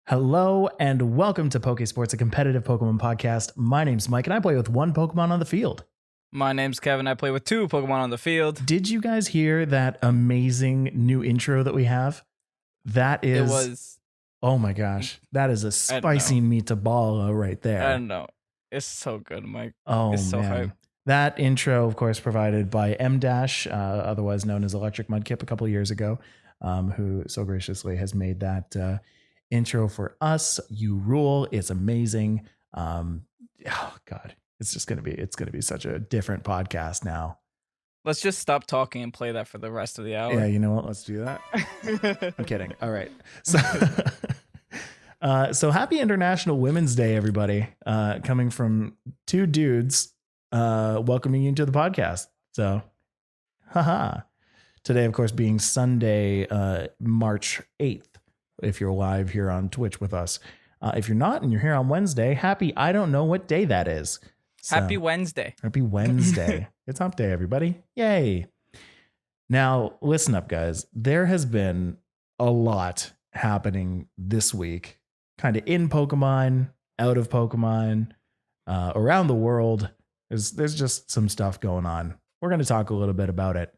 Hello and welcome to Pokésports, a competitive Pokemon podcast. My name's Mike and I play with one Pokemon on the field. My name's Kevin. I play with two Pokemon on the field. Did you guys hear that amazing new intro that we have? That is... It was... Oh my gosh. That is a spicy meatball right there. I don't know. It's so good, Mike. Oh, it's so man. hype. That intro, of course, provided by M-Dash, otherwise known as Electric Mudkip a couple of years ago, who so graciously has made that... intro for us. You rule. It's amazing. Oh God, it's gonna be such a different podcast now. Let's just stop talking and play that for the rest of the hour. Yeah, you know what? Let's do that. I'm kidding. All right. So, so happy International Women's Day, everybody. Coming from two dudes, welcoming you to the podcast. So, haha. Today, of course, being Sunday, March 8th. If you're live here on Twitch with us. If you're not and you're here on Wednesday, I don't know what day that is. So, happy Wednesday. Happy Wednesday. It's hump day, everybody. Yay. Now, listen up, guys. There has been a lot happening this week, kind of in Pokemon, out of Pokemon, around the world. There's just some stuff going on. We're going to talk a little bit about it.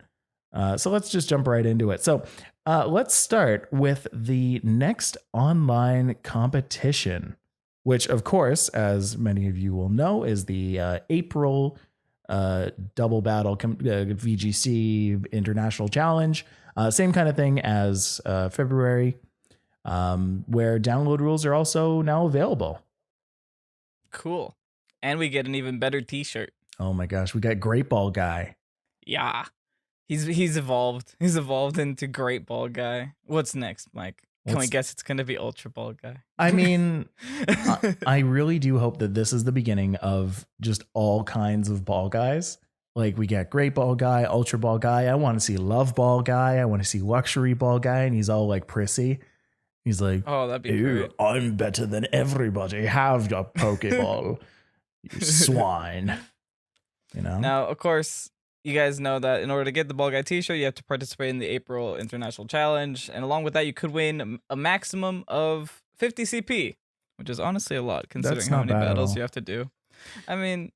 So let's just jump right into it. So let's start with the next online competition, which, of course, as many of you will know, is the April Double Battle VGC International Challenge. Same kind of thing as February, where download rules are also now available. Cool. And we get an even better t-shirt. Oh my gosh, we got Great Ball Guy. Yeah. He's evolved. He's evolved into Great Ball Guy. What's next, Mike? Can we guess it's going to be Ultra Ball Guy? I mean, I really do hope that this is the beginning of just all kinds of ball guys. Like we get Great Ball Guy, Ultra Ball Guy. I want to see Love Ball Guy. I want to see Luxury Ball Guy. And he's all like prissy. He's like, oh, that'd be great. I'm better than everybody. Have your Pokeball, you swine. You know? Now, of course... You guys know that in order to get the Ball Guy t-shirt, you have to participate in the April International Challenge. And along with that, you could win a maximum of 50 CP, which is honestly a lot considering how many battles you have to do. I mean,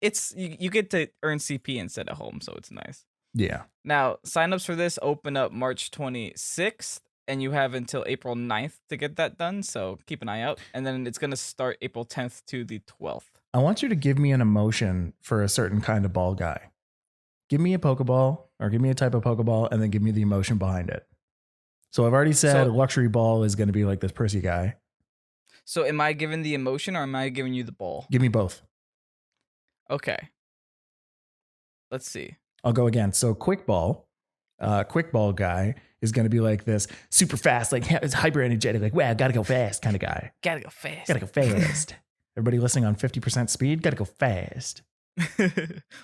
it's you get to earn CP instead at home, so it's nice. Yeah. Now, signups for this open up March 26th, and you have until April 9th to get that done, so keep an eye out. And then it's going to start April 10th to the 12th. I want you to give me an emotion for a certain kind of ball guy. Give me a Pokeball or give me a type of Pokeball and then give me the emotion behind it. So I've already said Luxury Ball is going to be like this prissy guy. So am I giving the emotion or am I giving you the ball? Give me both. Okay. Let's see. I'll go again. So Quick Ball guy is going to be like this super fast, like it's hyper energetic, like, wow, gotta go fast kind of guy. Gotta go fast. Gotta go fast. Everybody listening on 50% speed, gotta go fast.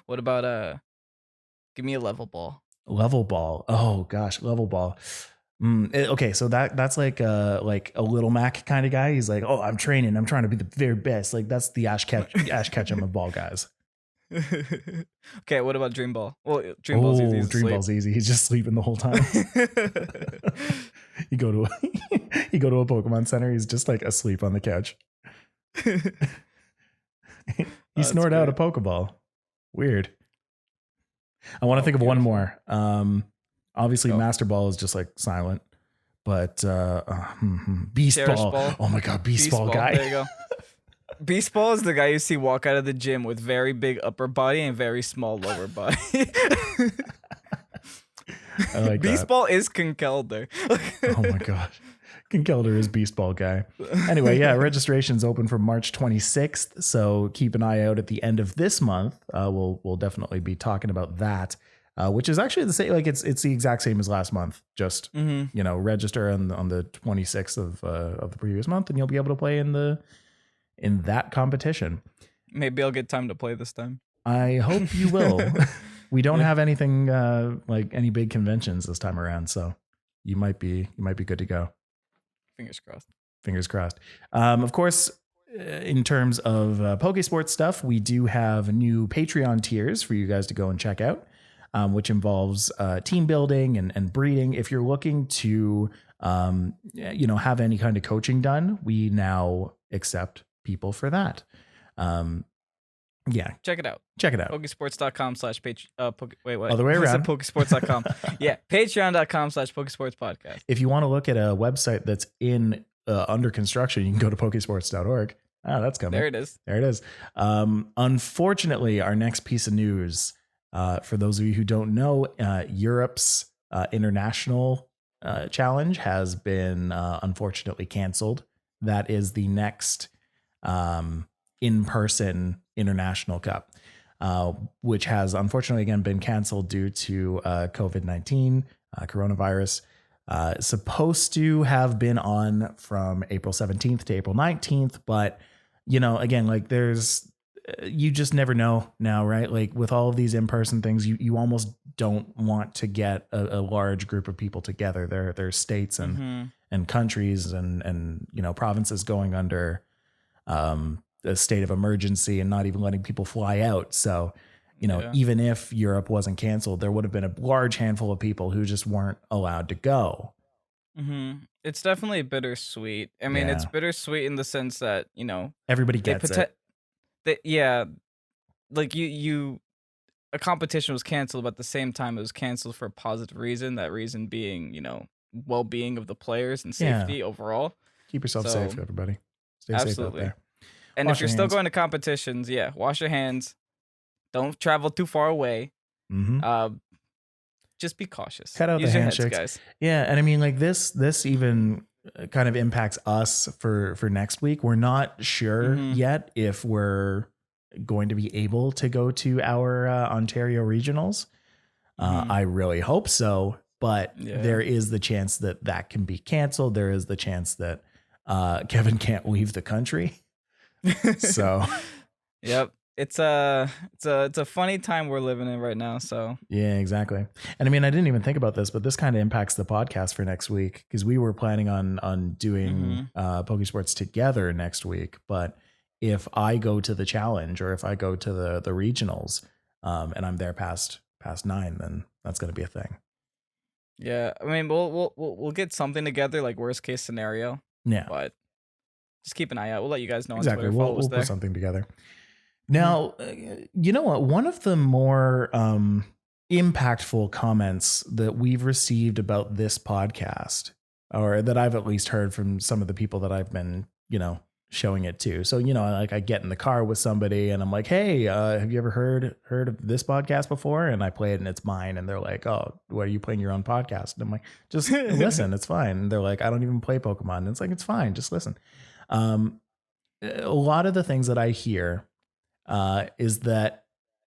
What about give me a level ball. Level ball. Oh gosh, level ball. Okay, so that's like a Little Mac kind of guy. He's like, oh, I'm training. I'm trying to be the very best. Like that's the Ash Ketchum of ball guys. Okay, what about Dream Ball? Well, Dream Ball's easy. Dream Ball's easy. He's just sleeping the whole time. You go to a Pokemon Center. He's just like asleep on the couch. He snored out a Pokeball. Weird. I want to think of one more. Obviously, Master Ball is just like silent, but Beast Ball. Oh my God, Beast Ball guy. There you go. Beast Ball is the guy you see walk out of the gym with very big upper body and very small lower body. I like Beast Ball is Conkeldurr. Oh my gosh. Conkeldurr is Beast Ball guy. Anyway, yeah, registration's open for March 26th, so keep an eye out at the end of this month. We'll definitely be talking about that, which is actually the same. Like it's the exact same as last month. Just register on the 26th of the previous month, and you'll be able to play in that competition. Maybe I'll get time to play this time. I hope you will. We don't have anything like any big conventions this time around, so you might be good to go. Fingers crossed. Of course, in terms of Pokésports stuff, we do have new Patreon tiers for you guys to go and check out, which involves team building and breeding. If you're looking to have any kind of coaching done, we now accept people for that. Yeah. Check it out. Pokesports.com/page. Wait, what? Other way I said around. Pokesports.com. Yeah. Patreon.com/Pokesports podcast. If you want to look at a website that's under construction, you can go to pokesports.org. Oh, that's coming. There it is. There it is. Unfortunately, our next piece of news, for those of you who don't know, Europe's international challenge has been unfortunately canceled. That is the next in-person international cup, which has unfortunately again been canceled due to COVID-19, coronavirus. Supposed to have been on from April 17th to April 19th, but again, like you just never know now, right? Like with all of these in-person things, you almost don't want to get a large group of people together. There's states and countries and provinces going under a state of emergency and not even letting people fly out. So, even if Europe wasn't canceled, there would have been a large handful of people who just weren't allowed to go. It's definitely bittersweet. I mean, it's bittersweet in the sense that, everybody gets it. Like a competition was canceled, but at the same time it was canceled for a positive reason. That reason being, well-being of the players and safety overall. Keep yourself safe, everybody. Stay safe out there. And if you're still going to competitions, wash your hands. Don't travel too far away. Just be cautious. Cut out Use the your handshakes, heads, guys. Yeah, and I mean, like this even kind of impacts us for next week. We're not sure yet if we're going to be able to go to our Ontario regionals. I really hope so, but there is the chance that can be canceled. There is the chance that Kevin can't leave the country. So, yep. It's a funny time we're living in right now. So yeah, exactly. And I mean, I didn't even think about this, but this kind of impacts the podcast for next week because we were planning on doing Pokesports together next week. But if I go to the challenge or if I go to the regionals, and I'm there past 9, then that's going to be a thing. Yeah, I mean, we'll get something together, like worst case scenario. Yeah, but just keep an eye out. We'll let you guys know. Exactly. On Twitter. We'll put something together. Now, you know what? One of the more impactful comments that we've received about this podcast, or that I've at least heard from some of the people that I've been, showing it to. So, like I get in the car with somebody and I'm like, hey, have you ever heard of this podcast before? And I play it and it's mine. And they're like, oh, what are you playing your own podcast? And I'm like, just listen, it's fine. And they're like, I don't even play Pokemon. And it's like, it's fine. Just listen. A lot of the things that I hear is that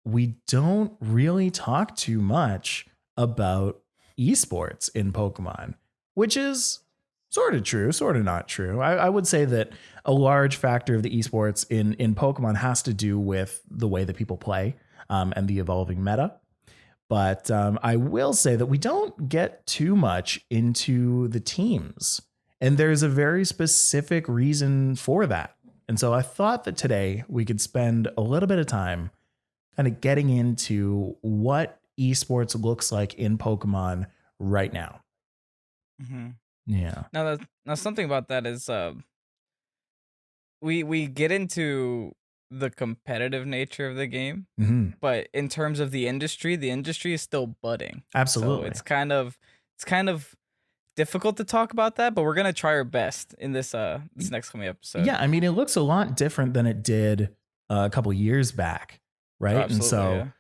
we don't really talk too much about esports in Pokemon, which is sort of true, sort of not true. I would say that a large factor of the esports in Pokemon has to do with the way that people play and the evolving meta. But I will say that we don't get too much into the teams. And there's a very specific reason for that. And so I thought that today we could spend a little bit of time kind of getting into what esports looks like in Pokemon right now. Yeah. Now something about that is we get into the competitive nature of the game, but in terms of the industry is still budding. Absolutely. So it's kind of difficult to talk about that, but we're gonna try our best in this next coming episode. Yeah, I mean, it looks a lot different than it did a couple years back, right? Absolutely, and so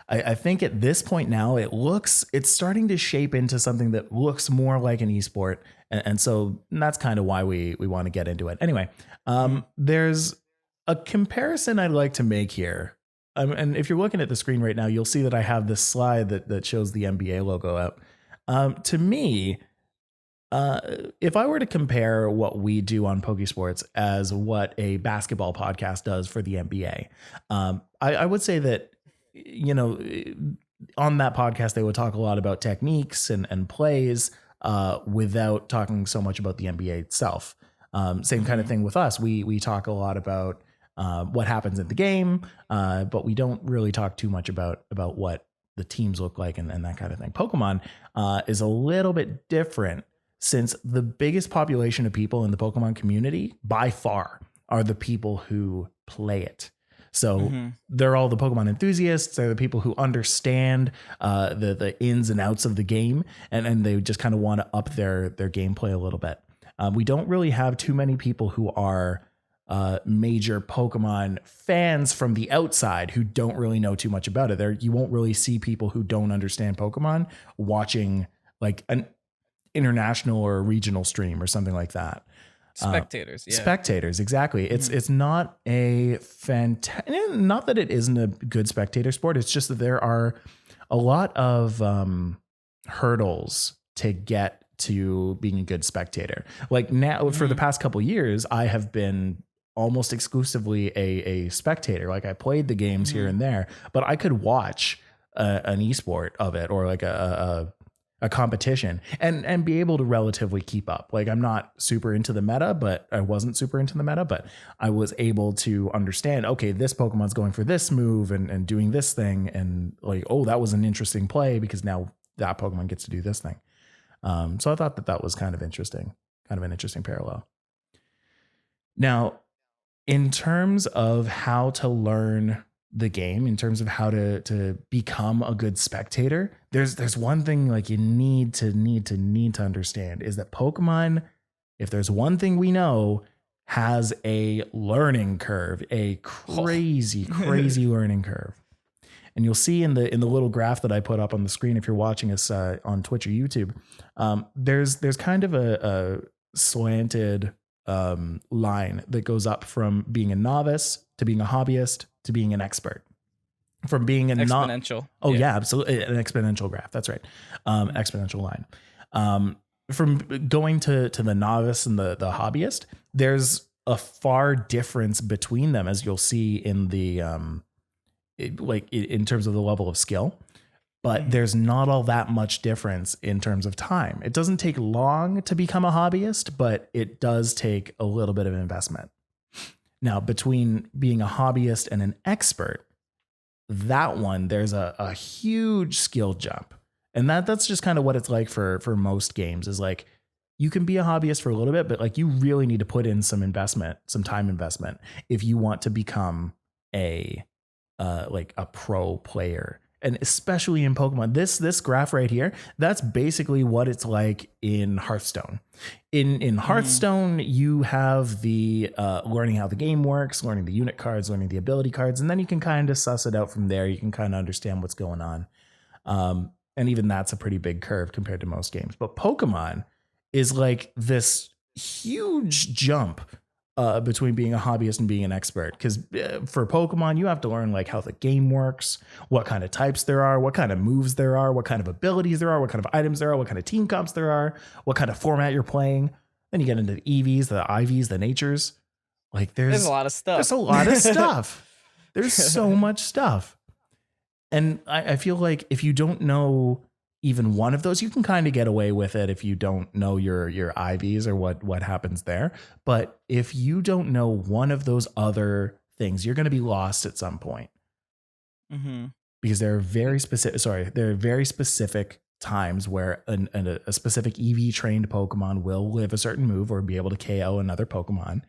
I think at this point now it's starting to shape into something that looks more like an esport, and so that's kind of why we want to get into it. Anyway, there's a comparison I'd like to make here. And if you're looking at the screen right now, you'll see that I have this slide that shows the NBA logo up. To me, if I were to compare what we do on Pokésports as what a basketball podcast does for the NBA, I would say that, on that podcast, they would talk a lot about techniques and plays without talking so much about the NBA itself. Same kind of thing with us. We talk a lot about what happens in the game, but we don't really talk too much about what the teams look like and that kind of thing. Pokemon is a little bit different since the biggest population of people in the Pokemon community by far are the people who play it. So they're all the Pokemon enthusiasts. They're the people who understand the ins and outs of the game, and they just kind of want to up their gameplay a little bit. We don't really have too many people who are major Pokemon fans from the outside who don't really know too much about it. There, you won't really see people who don't understand Pokemon watching like an international or regional stream or something like that. Spectators, Spectators, exactly. It's not a not that it isn't a good spectator sport. It's just that there are a lot of hurdles to get to being a good spectator. Like now, for the past couple years, I have been almost exclusively a spectator. Like I played the games here and there, but I could watch an esport of it or like a competition and be able to relatively keep up. Like I'm not super into the meta, but I wasn't super into the meta, but I was able to understand, okay, this Pokemon's going for this move and doing this thing. And like, oh, that was an interesting play because now that Pokemon gets to do this thing. So I thought that was kind of interesting, kind of an interesting parallel. Now, in terms of how to learn the game, in terms of how to become a good spectator, there's one thing like you need to understand is that Pokemon, if there's one thing we know, has a learning curve, a crazy learning curve. And you'll see in the little graph that I put up on the screen, if you're watching us on Twitch or YouTube, there's kind of a slanted line that goes up from being a novice to being a hobbyist to being an expert. From being an exponential. Absolutely, an exponential graph. That's right, exponential line. From going to the novice and the hobbyist, there's a far difference between them, as you'll see in the in terms of the level of skill, but there's not all that much difference in terms of time. It doesn't take long to become a hobbyist, but it does take a little bit of investment. Now, between being a hobbyist and an expert, that one, there's a huge skill jump. And that's just kind of what it's like for most games is like, you can be a hobbyist for a little bit, but like you really need to put in some investment, some time investment if you want to become a pro player. And especially in Pokemon, this graph right here, that's basically what it's like in Hearthstone. In Hearthstone, you have the learning how the game works, learning the unit cards, learning the ability cards, and then you can kind of suss it out from there. You can kind of understand what's going on. And even that's a pretty big curve compared to most games. But Pokemon is like this huge jump between being a hobbyist and being an expert. Because for Pokemon, you have to learn like how the game works, what kind of types there are, what kind of moves there are, what kind of abilities there are, what kind of items there are, what kind of team comps there are, what kind of format you're playing. Then you get into the EVs, the IVs, the natures. Like there's a lot of stuff. There's a lot of stuff. There's so much stuff. And I feel like if you don't know even one of those, you can kind of get away with it if you don't know your IVs or what happens there. But if you don't know one of those other things, you're going to be lost at some point. Because there are very specific times where a specific EV trained Pokemon will live a certain move or be able to KO another Pokemon.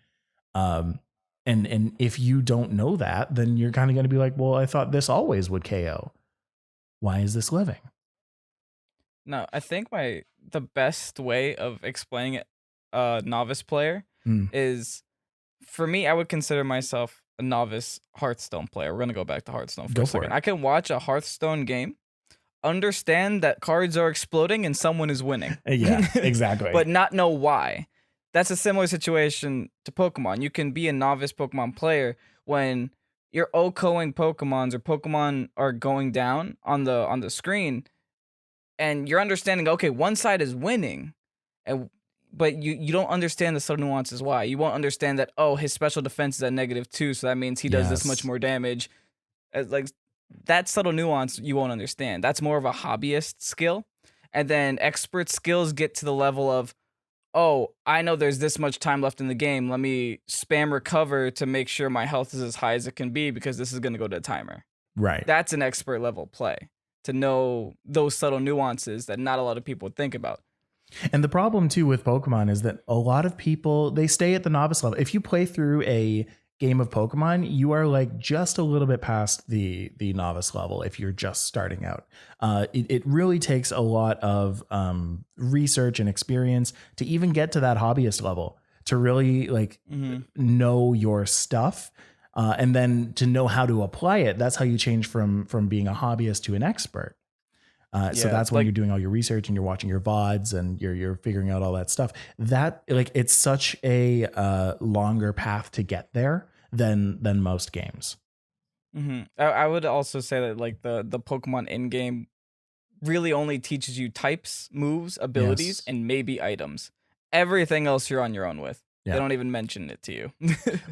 And if you don't know that, then you're kind of going to be like, well, I thought this always would KO. Why is this living? No, I think the best way of explaining a novice player is, for me, I would consider myself a novice Hearthstone player. We're going to go back to Hearthstone for a second. I can watch a Hearthstone game, understand that cards are exploding and someone is winning. Yeah, exactly. But not know why. That's a similar situation to Pokemon. You can be a novice Pokemon player when you're OHKOing Pokemons or Pokemon are going down on the screen, and you're understanding, okay, one side is winning, but you don't understand the subtle nuances why. You won't understand that, oh, his special defense is at -2, so that means he does this much more damage. Like that subtle nuance you won't understand. That's more of a hobbyist skill. And then expert skills get to the level of, oh, I know there's this much time left in the game. Let me spam recover to make sure my health is as high as it can be because this is going to go to a timer. Right. That's an expert level play, to know those subtle nuances that not a lot of people would think about. And the problem too with Pokemon is that a lot of people, they stay at the novice level. If you play through a game of Pokemon, you are like just a little bit past the novice level if you're just starting out. It really takes a lot of research and experience to even get to that hobbyist level, to really like know your stuff. And then to know how to apply it. That's how you change from being a hobbyist to an expert. So that's when you're doing all your research and you're watching your VODs and you're figuring out all that stuff. That like it's such a longer path to get there than most games. I would also say that like the Pokemon in game really only teaches you types, moves, abilities, and maybe items. Everything else you're on your own with. Yeah. They don't even mention it to you.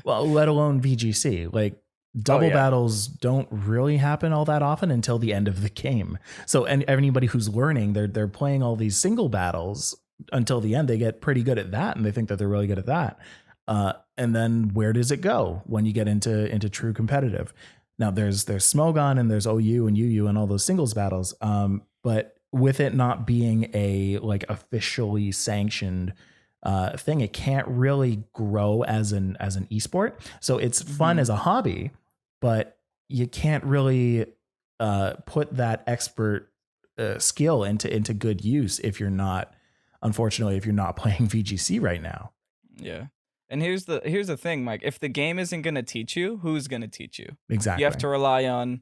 Well, let alone VGC. Like double battles don't really happen all that often until the end of the game. So and anybody who's learning, they're playing all these single battles until the end. They get pretty good at that, and they think that they're really good at that. And then where does it go when you get into true competitive? Now there's Smogon and there's OU and UU and all those singles battles. But with it not being a like officially sanctioned thing, it can't really grow as an esport. So it's fun as a hobby, but you can't really put that expert skill into good use if you're not playing VGC right now. Yeah. And here's the thing, Mike. If the game isn't going to teach you, who's going to teach you? Exactly. You have to rely on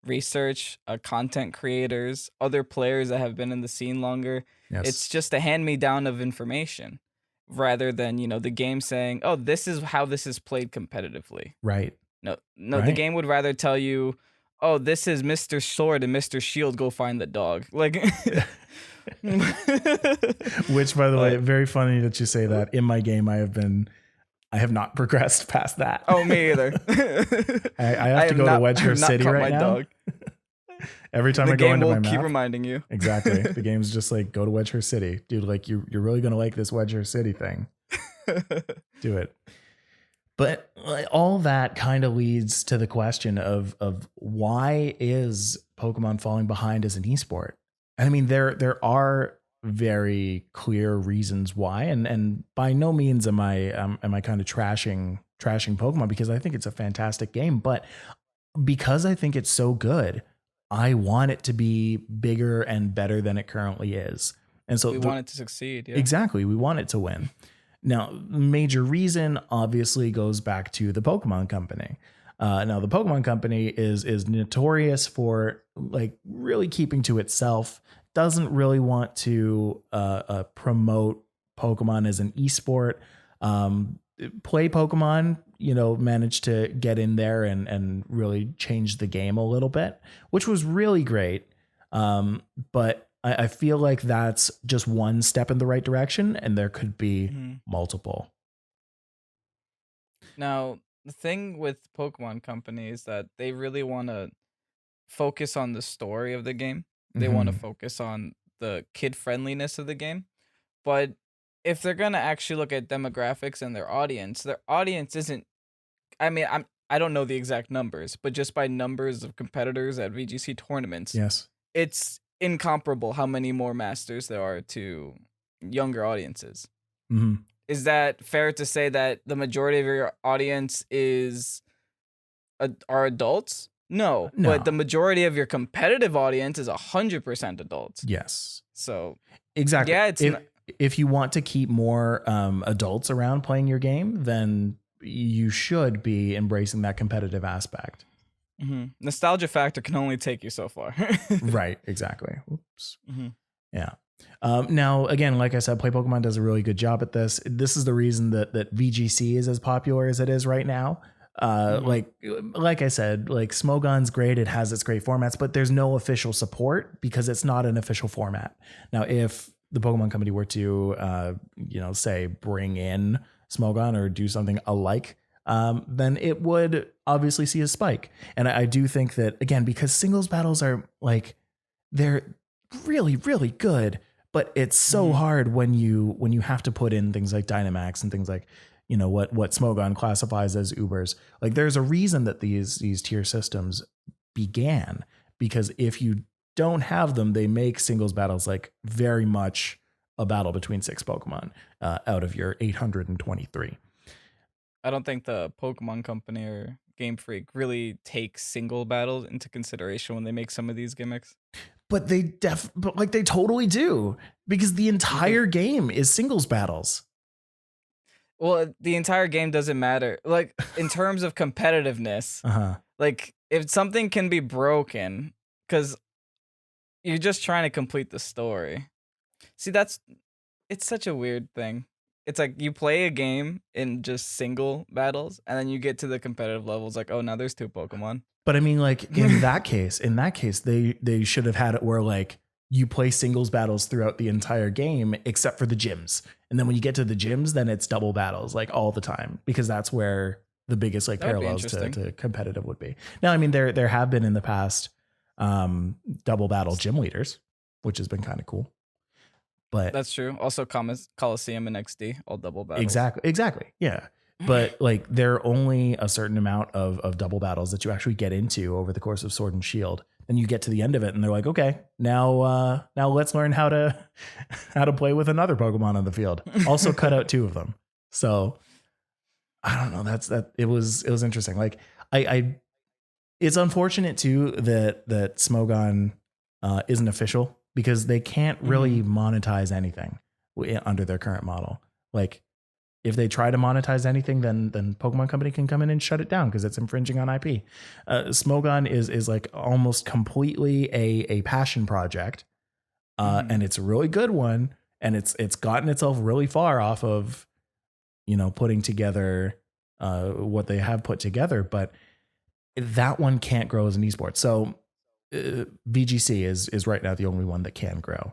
research, content creators, other players that have been in the scene longer. Yes. It's just a hand-me-down of information rather than, the game saying, oh, this is how this is played competitively. Right. No, right. The game would rather tell you, oh, this is Mr. Sword and Mr. Shield, go find the dog. Like... Which, by the way, very funny that you say that. In my game, I have not progressed past that. Oh, me either. I have to go to Wedgehurst City right now. Dog. Every time I go into my map, keep reminding you. Exactly. The game's just like, go to Wedgehurst City, dude. Like you're really gonna like this Wedgehurst City thing. Do it. But all that kind of leads to the question of why is Pokemon falling behind as an esport? I mean, there are very clear reasons why, and by no means am I kind of trashing Pokemon, because I think it's a fantastic game, but because I think it's so good, I want it to be bigger and better than it currently is. And so we want it to succeed. Yeah. Exactly. We want it to win. Now, major reason obviously goes back to the Pokemon Company. Now, the Pokemon Company is notorious for like really keeping to itself, doesn't really want to promote Pokemon as an esport. Play Pokemon, managed to get in there and really change the game a little bit, which was really great. But I feel like that's just one step in the right direction, and there could be multiple. Now, the thing with Pokemon Company is that they really want to focus on the story of the game. They want to focus on the kid friendliness of the game. But if they're going to actually look at demographics and their audience isn't, I don't know the exact numbers, but just by numbers of competitors at VGC tournaments, yes, it's incomparable how many more masters there are to younger audiences. Mm-hmm. Is that fair to say that the majority of your audience are adults? No, but the majority of your competitive audience is 100% adults. Yes. So exactly. Yeah, if you want to keep more adults around playing your game, then you should be embracing that competitive aspect. Mm-hmm. Nostalgia factor can only take you so far. Right. Exactly. Oops. Mm-hmm. Yeah. Now, again, like I said, Play Pokemon does a really good job at this. This is the reason that VGC is as popular as it is right now. Like I said, like Smogon's great. It has its great formats, but there's no official support because it's not an official format. Now, if the Pokemon Company were to, say bring in Smogon or do something alike, then it would obviously see a spike. And I do think that, again, because singles battles are like, they're really, really good, but it's so hard when you have to put in things like Dynamax and things like, what Smogon classifies as Ubers. Like there's a reason that these tier systems began, because if you don't have them, they make singles battles like very much a battle between 6 Pokemon out of your 823. I don't think the Pokemon Company or Game Freak really take single battles into consideration when they make some of these gimmicks. But they totally do, because the entire game is singles battles. Well, the entire game doesn't matter. Like, in terms of competitiveness, like, if something can be broken, because you're just trying to complete the story. See, it's such a weird thing. It's like you play a game in just single battles, and then you get to the competitive levels, like, oh, now there's 2 Pokemon. But I mean, like, in that case, they should have had it where, like, you play singles battles throughout the entire game, except for the gyms. And then when you get to the gyms, then it's double battles, like, all the time, because that's where the biggest, like, parallels to competitive would be. Now, I mean, there have been in the past double battle gym leaders, which has been kind of cool. But that's true. Also, Coliseum and XD, all double battles. Exactly. Yeah. But like, there are only a certain amount of double battles that you actually get into over the course of Sword and Shield. And you get to the end of it and they're like, okay, now let's learn how to play with another Pokemon on the field. Also cut out 2 of them. So I don't know. It was interesting. Like, I it's unfortunate too that Smogon isn't official, because they can't really monetize anything under their current model. Like, if they try to monetize anything, then Pokemon Company can come in and shut it down because it's infringing on IP. Smogon is like almost completely a passion project, and it's a really good one, and it's gotten itself really far off of, putting together what they have put together, but that one can't grow as an esport. So VGC is right now the only one that can grow.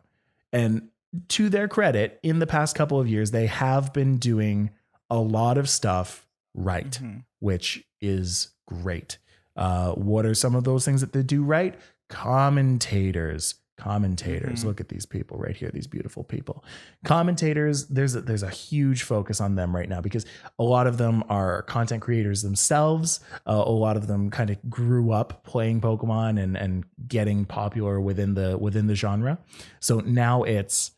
And to their credit, in the past couple of years, they have been doing a lot of stuff right, which is great. What are some of those things that they do right? Commentators. Look at these people right here, these beautiful people. Commentators, there's a huge focus on them right now, because a lot of them are content creators themselves. A lot of them kind of grew up playing Pokemon and getting popular within the genre. So now it's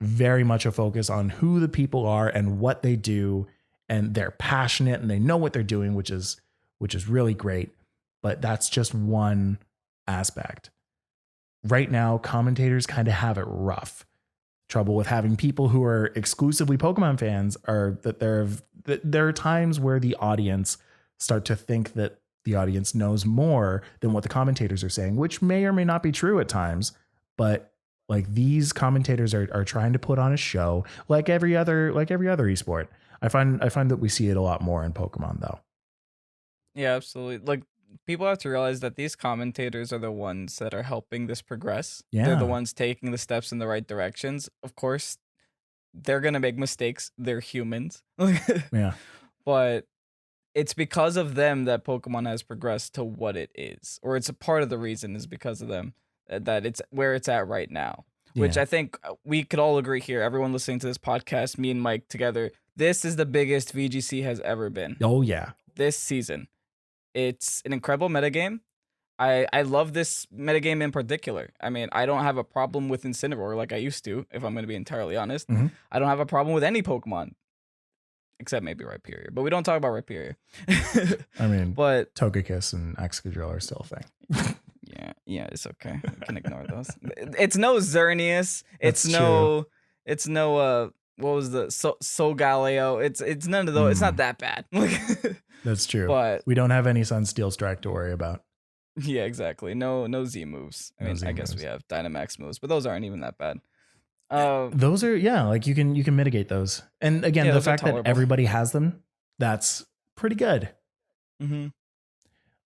very much a focus on who the people are and what they do, and they're passionate and they know what they're doing, which is really great. But that's just one aspect. Right now, commentators kind of have it rough. Trouble with having people who are exclusively Pokemon fans are that there are times where the audience start to think that the audience knows more than what the commentators are saying, which may or may not be true at times. But like, these commentators are trying to put on a show like every other esport. I find that we see it a lot more in Pokemon, though. Yeah, absolutely. Like, people have to realize that these commentators are the ones that are helping this progress. Yeah. They're the ones taking the steps in the right directions. Of course, they're going to make mistakes. They're humans. Yeah. But it's because of them that Pokemon has progressed to what it is. Or it's a part of the reason is because of them that it's where it's at right now. Which I think we could all agree here, everyone listening to this podcast, me and Mike together, this is the biggest VGC has ever been. Oh, yeah. This season. It's an incredible metagame. I love this metagame in particular. I mean, I don't have a problem with Incineroar like I used to, if I'm going to be entirely honest. I don't have a problem with any Pokemon, except maybe Rhyperior. But we don't talk about Rhyperior. I mean, but Togekiss and Excadrill are still a thing. Yeah, it's okay. We can ignore those. It's no Xerneas. It's no what was the Solgaleo? It's none of those. It's not that bad. That's true. But we don't have any Sunsteel Strike to worry about. Yeah, exactly. No Z moves. I mean, I guess we have Dynamax moves, but those aren't even that bad. Those are, like, you can mitigate those. And again, the fact that everybody has them, that's pretty good.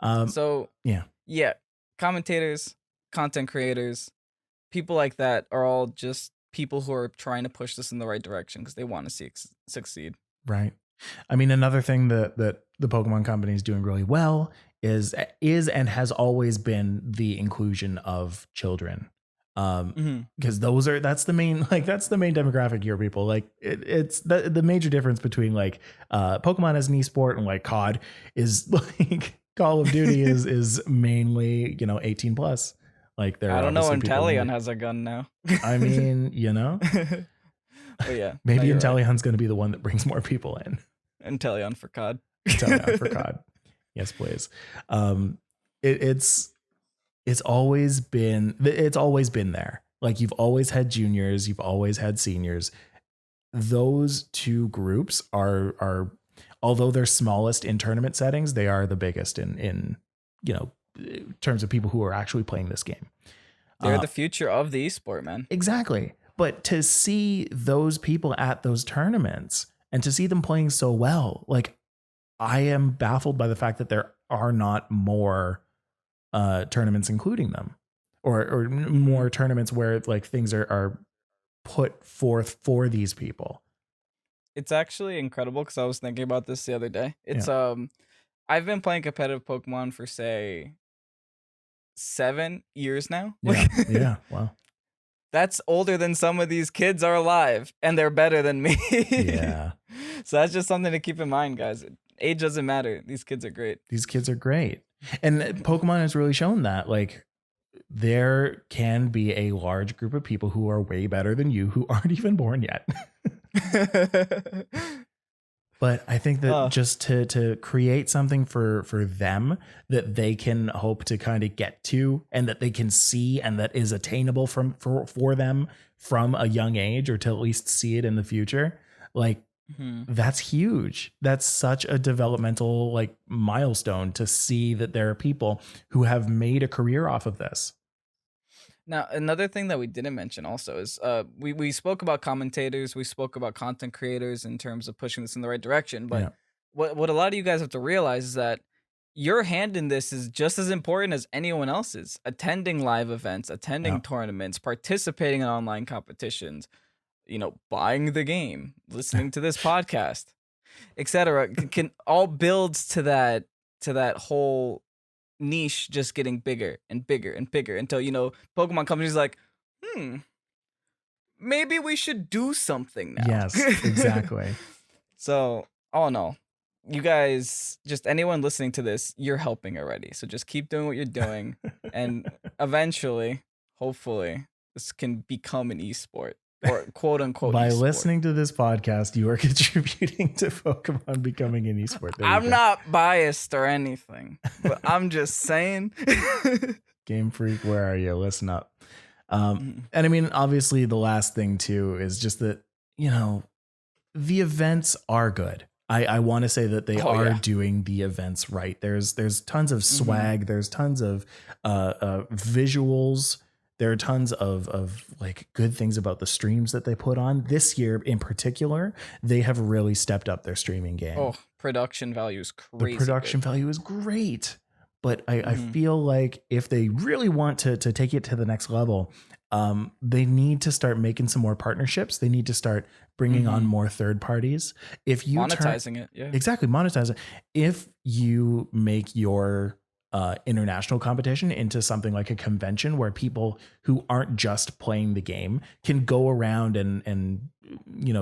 So yeah, commentators, content creators, people like that are all just people who are trying to push this in the right direction because they want to see succeed. Right. I mean, another thing that the Pokemon Company is doing really well is and has always been the inclusion of children. Because that's the main demographic here, people. Like, it's the major difference between like Pokemon as an esport and like COD is like Call of Duty is mainly 18 plus. Like, there I don't know. Inteleon has a gun now. I mean, But yeah, Maybe you're right. Inteleon's going to be the one that brings more people in. Inteleon for COD. Inteleon for COD. Yes, please. It's always been there. Like, you've always had juniors, you've always had seniors. Those two groups are although they're smallest in tournament settings, they are the biggest in terms of people who are actually playing this game. They're the future of the esport, man. Exactly. But to see those people at those tournaments and to see them playing so well, like, I am baffled by the fact that there are not more tournaments including them, or more tournaments where like things are put forth for these people. It's actually incredible because I was thinking about this the other day. I've been playing competitive Pokemon for say 7 years now. Yeah. Wow. That's older than some of these kids are alive, and they're better than me. Yeah. So that's just something to keep in mind, guys. Age doesn't matter. These kids are great. And Pokemon has really shown that, like, there can be a large group of people who are way better than you who aren't even born yet. But I think that just to create something for them that they can hope to kind of get to, and that they can see, and that is attainable for them from a young age, or to at least see it in the future, like, that's huge. That's such a developmental, like, milestone to see that there are people who have made a career off of this. Now, another thing that we didn't mention also is we spoke about commentators, we spoke about content creators in terms of pushing this in the right direction. But what a lot of you guys have to realize is that your hand in this is just as important as anyone else's. Attending live events, attending tournaments, participating in online competitions, buying the game, listening to this podcast, etc. can all builds to that whole niche just getting bigger and bigger and bigger until Pokemon companies like, maybe we should do something now. Yes, exactly. So, all in all, you guys, just anyone listening to this, you're helping already. So just keep doing what you're doing, and eventually, hopefully, this can become an esport, or quote unquote. By e-sport. listening to this podcast, you are contributing to Pokemon becoming an esport. I'm not biased or anything, but I'm just saying. Game Freak, where are you? Listen up. And I mean, obviously, the last thing too is just that, the events are good. I want to say that they are doing the events right. There's tons of swag. There's tons of visuals. There are tons of like good things about the streams that they put on. This year in particular, they have really stepped up their streaming game. Oh, production value is crazy. The production value is great. But I feel like if they really want to take it to the next level, they need to start making some more partnerships. They need to start bringing on more third parties. If you monetizing it, yeah, exactly, monetize it. If you make your international competition into something like a convention where people who aren't just playing the game can go around and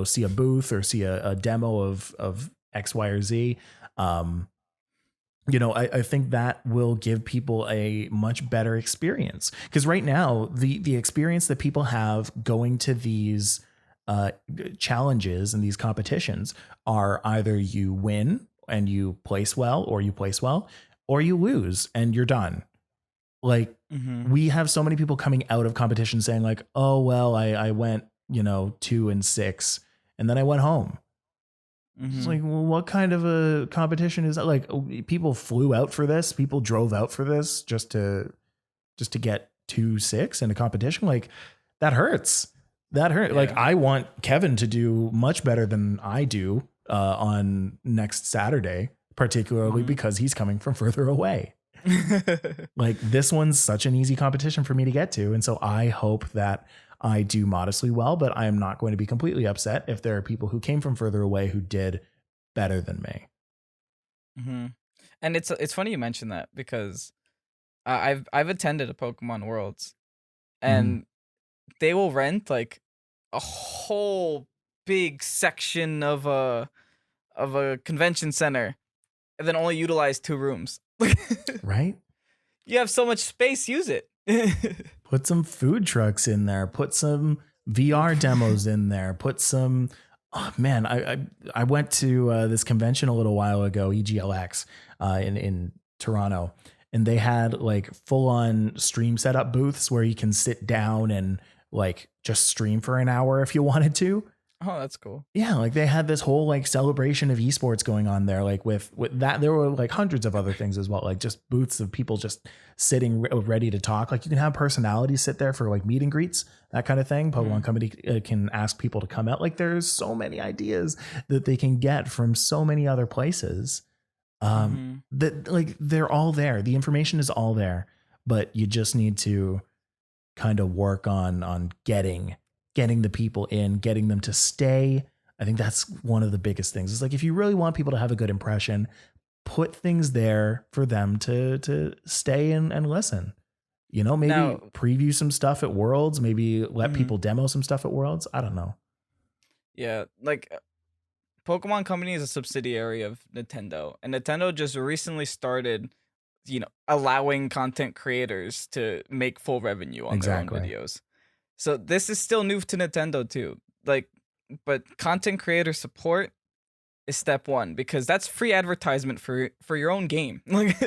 see a booth or see a demo of X, Y, or Z. I think that will give people a much better experience, because right now the experience that people have going to these challenges and these competitions are either you win and you place well, or you lose and you're done. Like, we have so many people coming out of competition saying like, oh, well, I went, 2-6 and then I went home. It's like, well, what kind of a competition is that? Like, people flew out for this. People drove out for this just to get 2-6 in a competition. Like, that hurts. Yeah. Like, I want Kevin to do much better than I do on next Saturday, particularly because he's coming from further away. Like, this one's such an easy competition for me to get to. And so I hope that I do modestly well, but I am not going to be completely upset if there are people who came from further away who did better than me. And it's funny you mentioned that, because I've attended a Pokemon Worlds, and they will rent like a whole big section of a convention center, and then only utilize 2 rooms. Right? You have so much space, use it. Put some food trucks in there. Put some VR demos in there. Put some. Oh man, I went to this convention a little while ago, EGLX, in Toronto, and they had like full on stream setup booths where you can sit down and like just stream for an hour if you wanted to. Oh, that's cool. Yeah, like they had this whole like celebration of esports going on there. Like with that, there were like hundreds of other things as well, like just booths of people just sitting ready to talk. Like you can have personalities sit there for like meet and greets, that kind of thing. Pokemon Company can ask people to come out. Like there's so many ideas that they can get from so many other places. That like they're all there. The information is all there, but you just need to kind of work on getting the people in, getting them to stay. I think that's one of the biggest things. It's like, if you really want people to have a good impression, put things there for them to stay and listen. You know, maybe preview some stuff at Worlds, maybe let people demo some stuff at Worlds. I don't know. Yeah, like Pokemon Company is a subsidiary of Nintendo, and Nintendo just recently started, allowing content creators to make full revenue on their own videos. So this is still new to Nintendo too. Like, but content creator support is step one, because that's free advertisement for your own game, like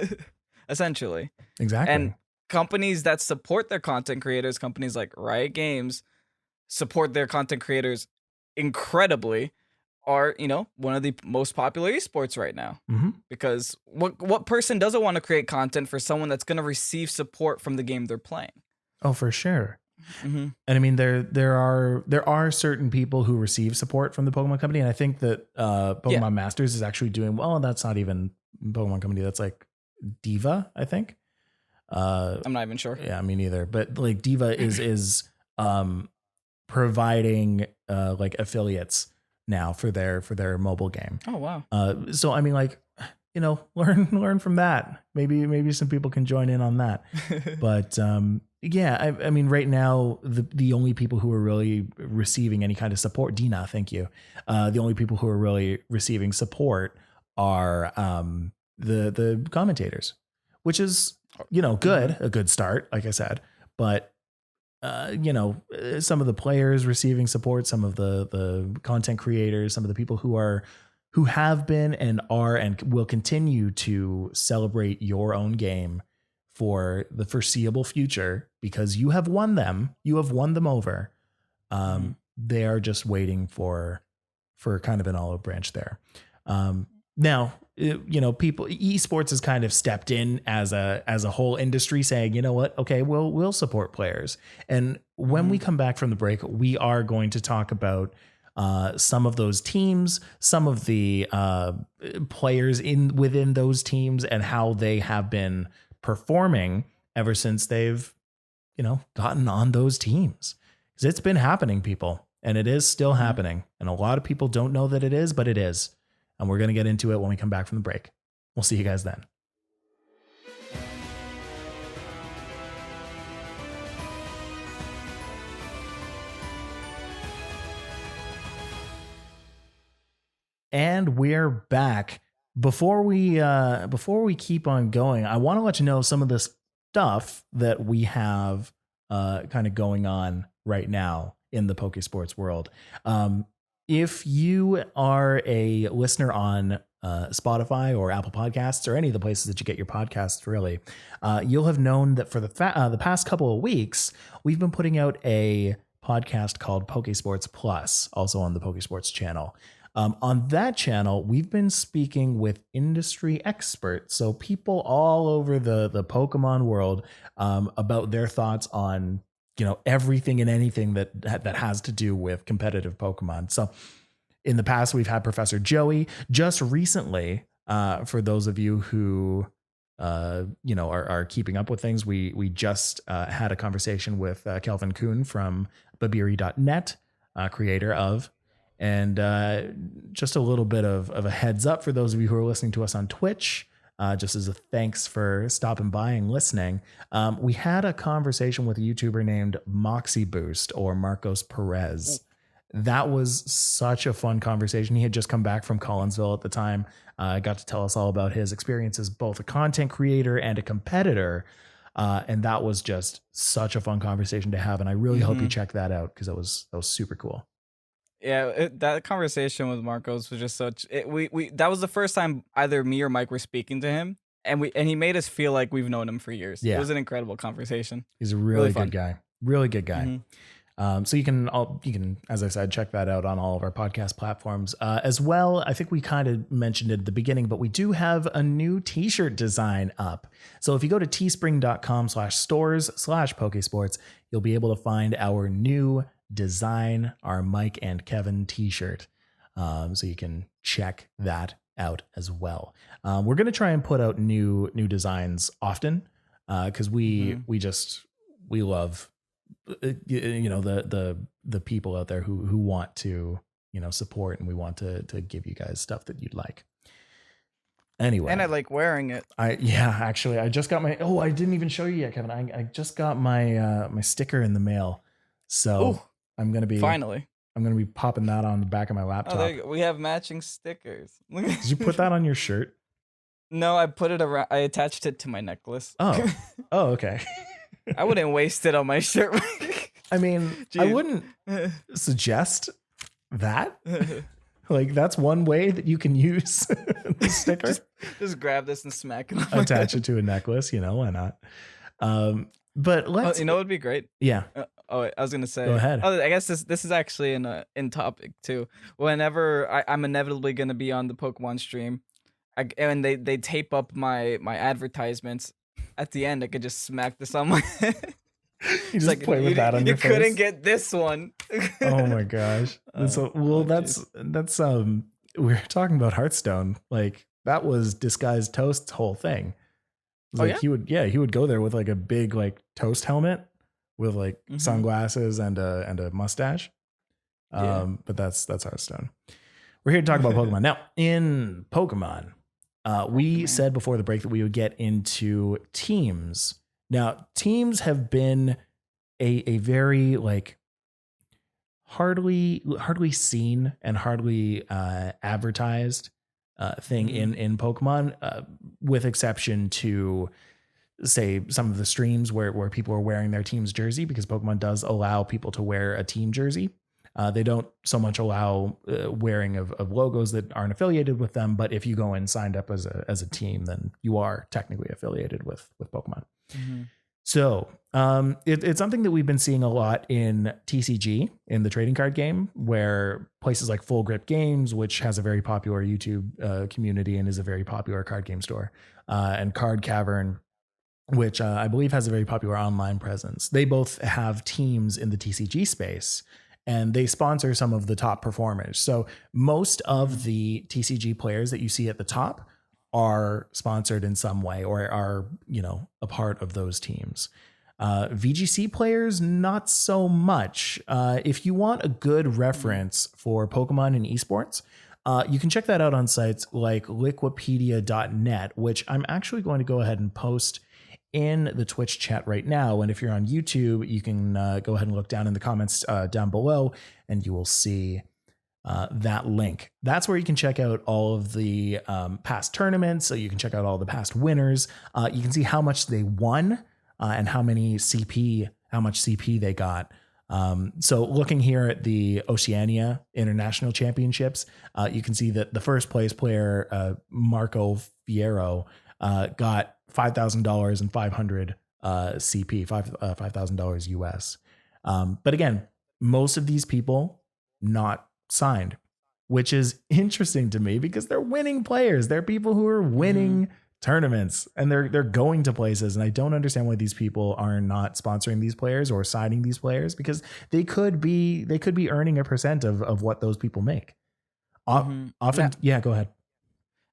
essentially. Exactly. And companies that support their content creators, companies like Riot Games, support their content creators incredibly, are one of the most popular esports right now. Because what person doesn't want to create content for someone that's going to receive support from the game they're playing? Oh, for sure. And I mean, there are certain people who receive support from the Pokemon Company, and I think that Pokemon Masters is actually doing well. And that's not even Pokemon Company. That's like Diva, I think. I'm not even sure. Yeah, me neither. But like Diva is providing like affiliates now for their mobile game. Oh wow. So I mean, like, learn from that. Maybe some people can join in on that. But yeah, I mean, right now the only people who are really receiving any kind of support, Dina, thank you. The only people who are really receiving support are the commentators, which is good, a good start, like I said. But some of the players receiving support, some of the content creators, some of the people who have been and are and will continue to celebrate your own game for the foreseeable future, because you have won them over. They are just waiting for kind of an olive branch there. Now, people, esports has kind of stepped in as a whole industry, saying, you know what? Okay, we'll support players. And when we come back from the break, we are going to talk about some of those teams, some of the players within those teams, and how they have been performing ever since they've, gotten on those teams. Because it's been happening, people, and it is still happening. And a lot of people don't know that it is, but it is. And we're going to get into it when we come back from the break. We'll see you guys then. And we're back. Before we keep on going, I want to let you know some of the stuff that we have kind of going on right now in the Pokésports world. If you are a listener on Spotify or Apple Podcasts or any of the places that you get your podcasts, really, you'll have known that for the past couple of weeks, we've been putting out a podcast called Pokésports Plus, also on the Pokésports channel. On that channel, we've been speaking with industry experts, so people all over the Pokemon world, about their thoughts on everything and anything that has to do with competitive Pokemon. So in the past, we've had Professor Joey. Just recently, for those of you who are keeping up with things, we just had a conversation with Kelvin Kuhn from Babiri.net, creator of. And just a little bit of a heads up for those of you who are listening to us on Twitch, just as a thanks for stopping by and listening. We had a conversation with a YouTuber named Moxie Boost, or Marcos Perez. That was such a fun conversation. He had just come back from Collinsville at the time. Got to tell us all about his experience as both a content creator and a competitor. And that was just such a fun conversation to have. And I really hope you check that out because that was super cool. Yeah, that conversation with Marcos was just such. We that was the first time either me or Mike were speaking to him, and he made us feel like we've known him for years. Yeah. It was an incredible conversation. He's a really fun. good guy. Really good guy. So you can, as I said, check that out on all of our podcast platforms as well. I think we kind of mentioned it at the beginning, but we do have a new t-shirt design up. So if you go to teespring.com/stores/Pokésports, you'll be able to find our new design, our Mike and Kevin t-shirt. So you can check that out as well. We're going to try and put out new designs often because we love the people out there who want to support, and we want to give you guys stuff that you'd like. Anyway, and I like wearing it. Actually, I just got I didn't even show you yet, Kevin. I just got my my sticker in the mail, so I'm gonna be popping that on the back of my laptop. We have matching stickers. Did you put that on your shirt? No, I put it around. I attached it to my necklace. Oh, okay. I wouldn't waste it on my shirt. I mean, I wouldn't suggest that. Like, that's one way that you can use the sticker. Just grab this and smack it on attach it to a necklace. Why not? But let's. You know what would be great? Yeah. I was gonna say. Go ahead. I guess this is actually in topic too. Whenever I'm inevitably gonna be on the Pokemon stream, and they tape up my advertisements. At the end, I could just smack this on my head. You just play with that on your face. You couldn't get this one. Oh my gosh. That's we were talking about Hearthstone. Like, that was Disguised Toast's whole thing. He would go there with like a big like Toast helmet with like sunglasses and a mustache. But that's Hearthstone. We're here to talk about Pokemon. Now, in Pokemon, we said before the break that we would get into teams. Now, teams have been a very like hardly seen and hardly advertised thing in Pokemon, with exception to, say, some of the streams where people are wearing their team's jersey, because Pokemon does allow people to wear a team jersey. They don't so much allow wearing of logos that aren't affiliated with them, but if you go and signed up as a team, then you are technically affiliated with Pokemon. So it's something that we've been seeing a lot in TCG, in the trading card game, where places like Full Grip Games, which has a very popular YouTube community and is a very popular card game store, and Card Cavern, which I believe has a very popular online presence. They both have teams in the TCG space, and they sponsor some of the top performers. So most of the TCG players that you see at the top are sponsored in some way or are, a part of those teams. VGC players, not so much. If you want a good reference for Pokemon and esports, you can check that out on sites like liquipedia.net, which I'm actually going to go ahead and post in the Twitch chat right now. And if you're on YouTube, you can go ahead and look down in the comments down below, and you will see that link. That's where you can check out all of the past tournaments. So you can check out all the past winners. You can see how much they won and how much CP they got. So looking here at the Oceania International Championships, you can see that the first place player, Marco Fierro, got $5,000 and 500 CP, $5,000 US. But again, most of these people not signed, which is interesting to me because they're winning players. They're people who are winning tournaments, and they're going to places. And I don't understand why these people are not sponsoring these players or signing these players, because they could be earning a percent of what those people make. Often, go ahead.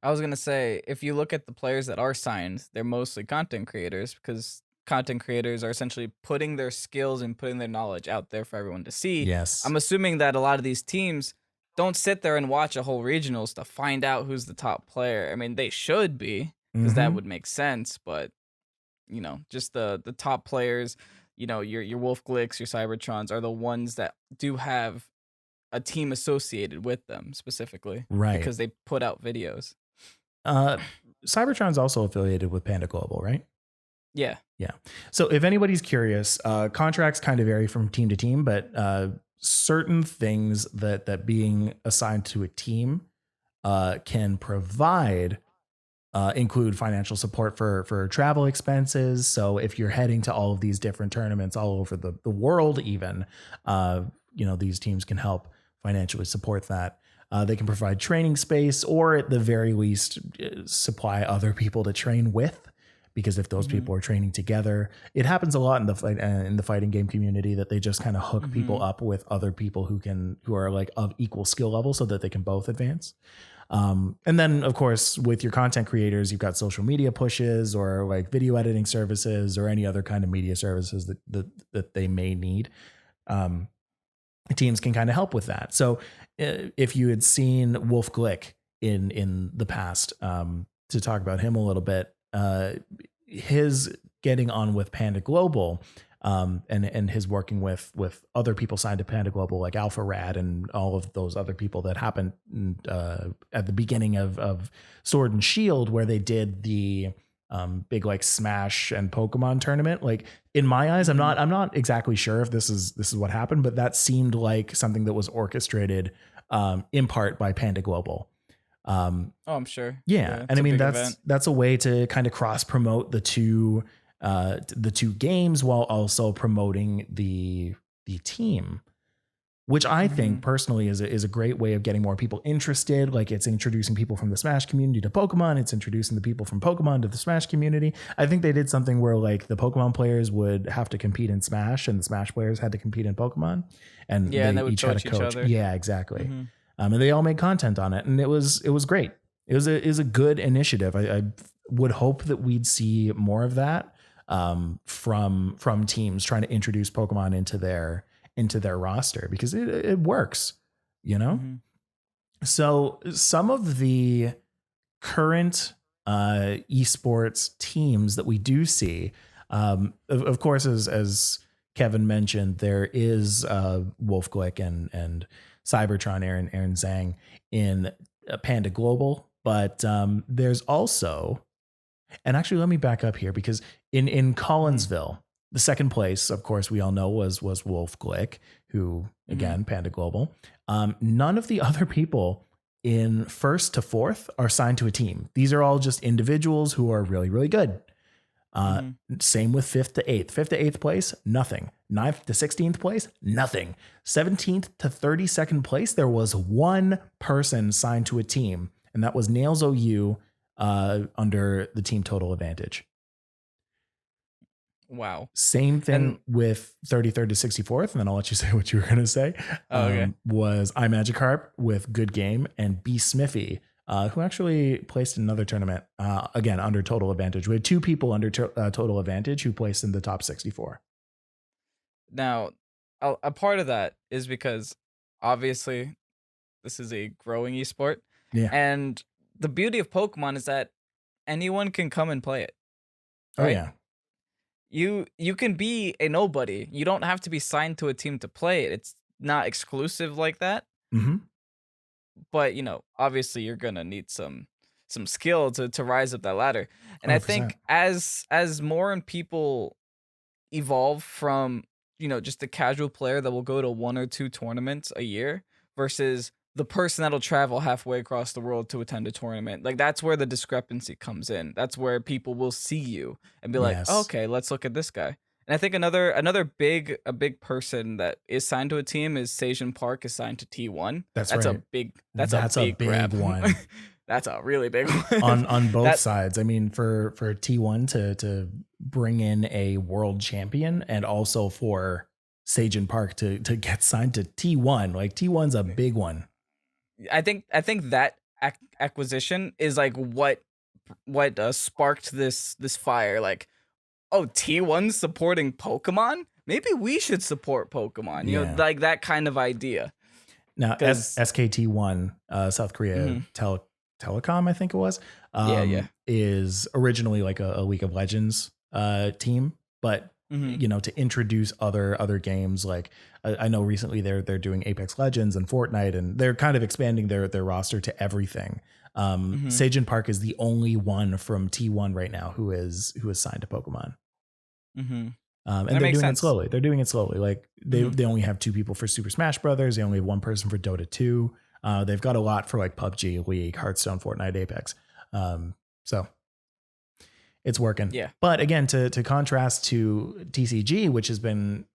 I was going to say, if you look at the players that are signed, they're mostly content creators, because content creators are essentially putting their skills and putting their knowledge out there for everyone to see. Yes. I'm assuming that a lot of these teams don't sit there and watch a whole regionals to find out who's the top player. I mean, they should be, because that would make sense. But, just the top players, your Wolf Glicks, your Cybertrons are the ones that do have a team associated with them specifically. Right. Because they put out videos. Cybertron's also affiliated with Panda Global, right? Yeah. Yeah. So if anybody's curious, contracts kind of vary from team to team, but certain things that being assigned to a team can provide include financial support for travel expenses. So if you're heading to all of these different tournaments all over the world, even, these teams can help financially support that. They can provide training space, or at the very least, supply other people to train with. Because if those people are training together, it happens a lot in the fighting game community that they just kind of hook people up with other people who are like of equal skill level so that they can both advance. And then of course, with your content creators, you've got social media pushes or like video editing services or any other kind of media services that they may need. Teams can kind of help with that. So if you had seen Wolf Glick in the past, to talk about him a little bit, his getting on with Panda Global, and his working with other people signed to Panda Global like Alpha Rad and all of those other people that happened at the beginning of Sword and Shield, where they did the big like Smash and Pokemon tournament. Like in my eyes, I'm not exactly sure if this is what happened, but that seemed like something that was orchestrated in part by Panda Global. I'm sure. Yeah. And I mean, that's a way to kind of cross promote the two games while also promoting the team, which I think personally is a great way of getting more people interested. Like it's introducing people from the Smash community to Pokemon. It's introducing the people from Pokemon to the Smash community. I think they did something where like the Pokemon players would have to compete in Smash and the Smash players had to compete in Pokemon, and they would each had a coach. Each other. Yeah, exactly. And they all made content on it, and it was great. It was a good initiative. I would hope that we'd see more of that from teams trying to introduce Pokemon into their roster, because it works, So some of the current esports teams that we do see, of course, as Kevin mentioned, there is Wolf Glick and Cybertron Aaron Zhang in Panda Global, but there's also, and actually let me back up here, because in Collinsville, the second place, of course, we all know was Wolf Glick, who again, Panda Global. None of the other people in first to fourth are signed to a team. These are all just individuals who are really, really good. Same with fifth to eighth place, nothing. 9th to 16th place, nothing. 17th to 32nd place, there was one person signed to a team, and that was Nails OU under the team Total Advantage. Wow. Same thing with 33rd to 64th, and then I'll let you say what you were going to say. Okay. Was iMagikarp with Good Game and B Smithy, who actually placed in another tournament, again, under Total Advantage. We had two people under Total Advantage who placed in the top 64. Now, a part of that is because obviously this is a growing esport. Yeah. And the beauty of Pokemon is that anyone can come and play it. Right? Oh, yeah. You can be a nobody. You don't have to be signed to a team to play it. It's not exclusive like that. But, obviously you're going to need some skill to rise up that ladder. And 100%. I think as more people evolve from, just the casual player that will go to 1 or 2 tournaments a year versus the person that'll travel halfway across the world to attend a tournament, like that's where the discrepancy comes in. That's where people will see you and be like, oh, okay, let's look at this guy. And I think another big person that is signed to a team is Seijin Park is signed to T1. That's right. That's a big one. That's a really big one on both sides. I mean, for T1 to bring in a world champion, and also for Seijin Park to get signed to T1, like T1's a big one. I think that acquisition is like what sparked this fire. Like, oh, T1's supporting Pokemon? Maybe we should support Pokemon. You know, like that kind of idea. Now, SKT1, South Korea Telecom, I think it was, is originally like a League of Legends team, but to introduce other games, like I know recently they're doing Apex Legends and Fortnite, and they're kind of expanding their roster to everything. Seijin Park is the only one from T1 right now who is signed to Pokemon. Mm-hmm. And That they're makes doing it sense. slowly. They're doing it slowly. Like they Mhm. they only have 2 people for Super Smash Brothers. They only have 1 person for Dota 2. They've got a lot for like PUBG, League, Hearthstone, Fortnite, Apex. So it's working. Yeah. But again, to contrast to TCG, which has been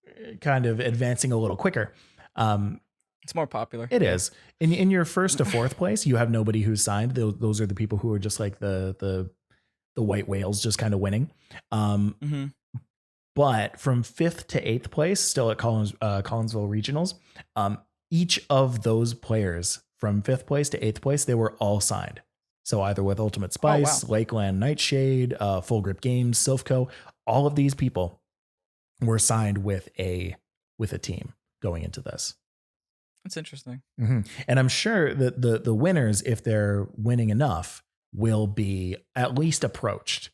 kind of advancing a little quicker. It's more popular. It Yeah. is. In your first to fourth place, you have nobody who's signed. Those are the people who are just like the white whales, just kind of winning. Mm-hmm. But from 5th to 8th place, still at Collinsville Regionals, each of those players from 5th place to 8th place, they were all signed. So either with Ultimate Oh, wow. Spice, Lakeland Nightshade, Full Grip Games, Silphco, all of these people were signed with a team going into this. That's interesting. Mm-hmm. And I'm sure that the winners, if they're winning enough, will be at least approached.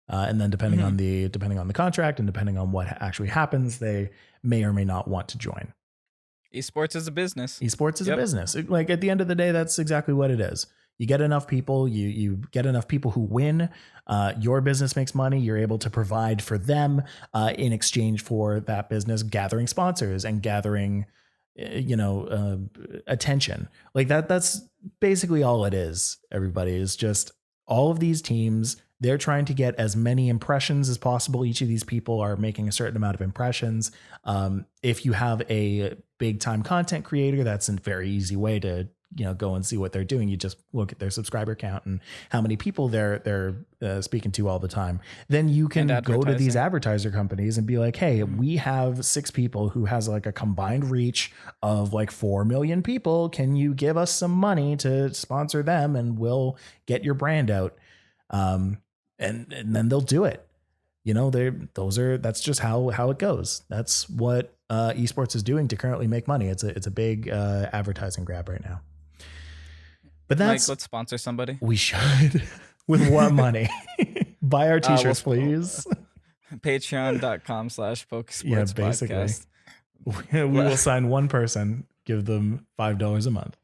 And then depending on the contract and depending on what actually happens, they may or may not want to join. Esports is a business. Esports is a business. Like at the end of the day, that's exactly what it is. You get enough people, you get enough people who win. Your business makes money. You're able to provide for them in exchange for that business gathering sponsors and gathering, attention. Like that's basically all it is. Everybody is just all of these teams. They're trying to get as many impressions as possible. Each of these people are making a certain amount of impressions. If you have a big time content creator, that's a very easy way to go and see what they're doing. You just look at their subscriber count and how many people they're speaking to all the time. Then you can go to these advertiser companies and be like, hey, we have 6 people who has like a combined reach of like 4 million people. Can you give us some money to sponsor them and we'll get your brand out? And then they'll do it. That's just how it goes. That's what esports is doing to currently make money. It's a big advertising grab right now. But that's Mike, let's sponsor somebody. We should. With what money? Buy our t-shirts, please. Patreon.com/Pokesports. Yeah, basically. We will sign 1 person, give them $5 a month.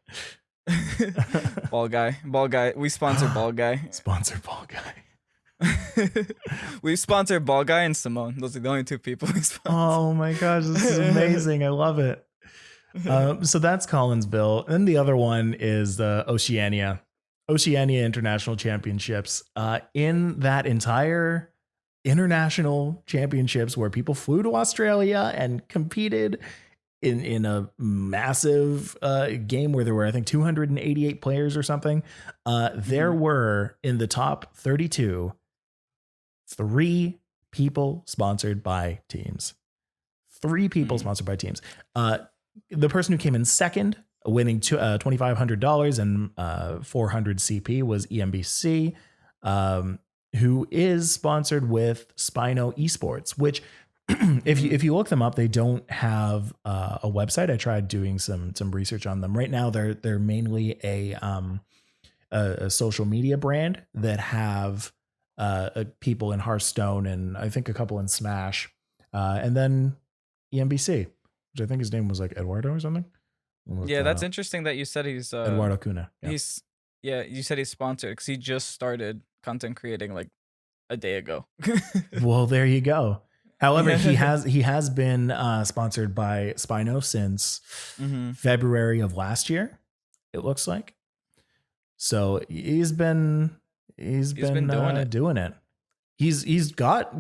Ball guy. We sponsor Ball Guy. Sponsor Ball Guy. We sponsor Ball Guy and Simone. Those are the only 2 people we sponsor. Oh my gosh, this is amazing. I love it. So that's Collinsville. And the other one is Oceania International Championships. In that entire international championships where people flew to Australia and competed in a massive game where there were, I think, 288 players or something. There were in the top 32, 3 people sponsored by teams. 3 people sponsored by teams. The person who came in second, winning $2,500 and 400 CP, was EMBC, who is sponsored with Spino Esports, which if you look them up, they don't have a website. I tried doing some research on them. Right now, they're mainly a social media brand that have people in Hearthstone and I think a couple in Smash, and then EMBC, which I think his name was like Eduardo or something. Yeah, that's interesting that you said he's Eduardo Cunha. Yeah. You said he's sponsored because he just started content creating like a day ago. Well, there you go. However, he has been sponsored by Spino since February of last year, it looks like. So he's been doing it. He's got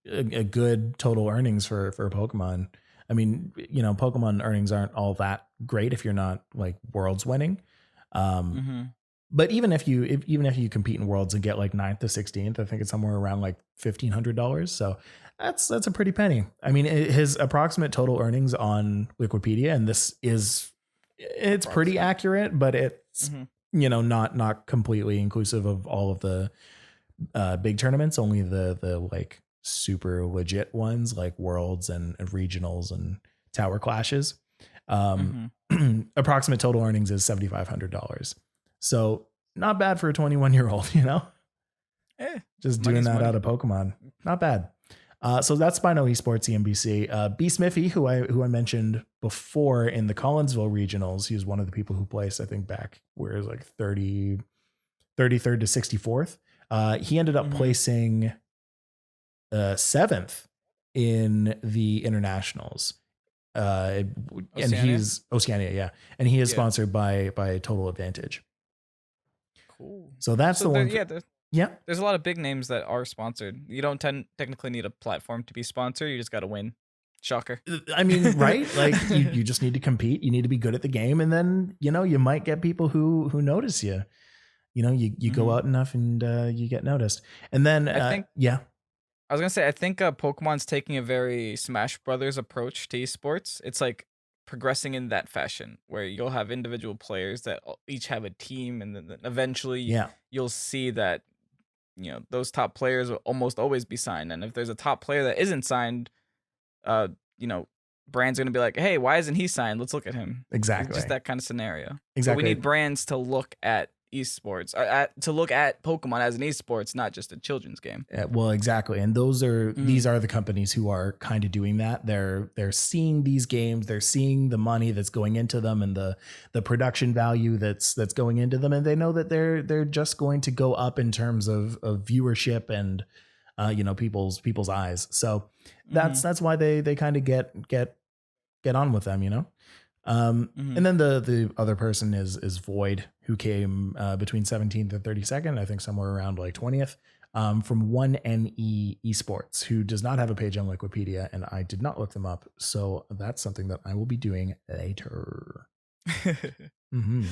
a good total earnings for Pokemon. I mean, Pokemon earnings aren't all that great if you're not like Worlds winning. But even if you compete in Worlds and get like 9th to 16th, I think it's somewhere around like $1,500. So that's a pretty penny. I mean, his approximate total earnings on Wikipedia, and it's pretty accurate, but it's not completely inclusive of all of the big tournaments. Only the like super legit ones like Worlds and regionals and tower clashes. Approximate total earnings is $7,500. So not bad for a 21-year-old, just doing that out of Pokemon. Not bad. So that's Spino Esports EMBC. B. Smithy, who I mentioned before in the Collinsville regionals, he was one of the people who placed, I think, back where it was like 33rd to 64th. He ended up placing 7th in the internationals. And Oceania? he's Oceania, yeah, and he is Yeah. sponsored by Total Advantage. Cool. So that's So the there, one. yeah, Yeah, there's a lot of big names that are sponsored. You don't technically need a platform to be sponsored. You just got to win. Shocker. I mean, right? Like you just need to compete. You need to be good at the game, and then you might get people who notice you. You go Mhm. out enough and you get noticed. And then I think yeah, I was gonna say I think Pokemon's taking a very Smash Brothers approach to esports. It's like progressing in that fashion where you'll have individual players that each have a team, and then eventually yeah, you'll see that those top players will almost always be signed. And if there's a top player that isn't signed, uh, you know, brands are gonna be like, hey, why isn't he signed? Let's look at him. It's just exactly, that kind of scenario. So we exactly. need brands to look at esports, to look at Pokemon as an esports, not just a children's game. Well, exactly. And these are the companies who are kind of doing that. They're seeing these games, they're seeing the money that's going into them and the production value that's going into them, and they know that they're just going to go up in terms of viewership and people's eyes. So that's why they kind of get on with them. And then the other person is Void, who came between 17th and 32nd, I think somewhere around like 20th, from 1NE Esports, who does not have a page on Wikipedia, and I did not look them up. So that's something that I will be doing later. Mm-hmm.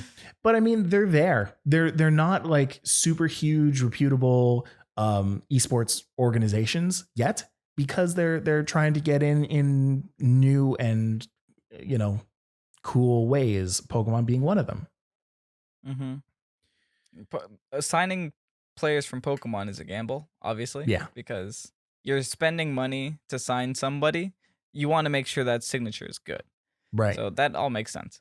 But I mean, they're there. They're not like super huge, reputable esports organizations yet, because they're trying to get in new and cool ways, Pokemon being one of them. Signing players from Pokemon is a gamble, obviously. Yeah. Because you're spending money to sign somebody. You want to make sure that signature is good. Right. So that all makes sense.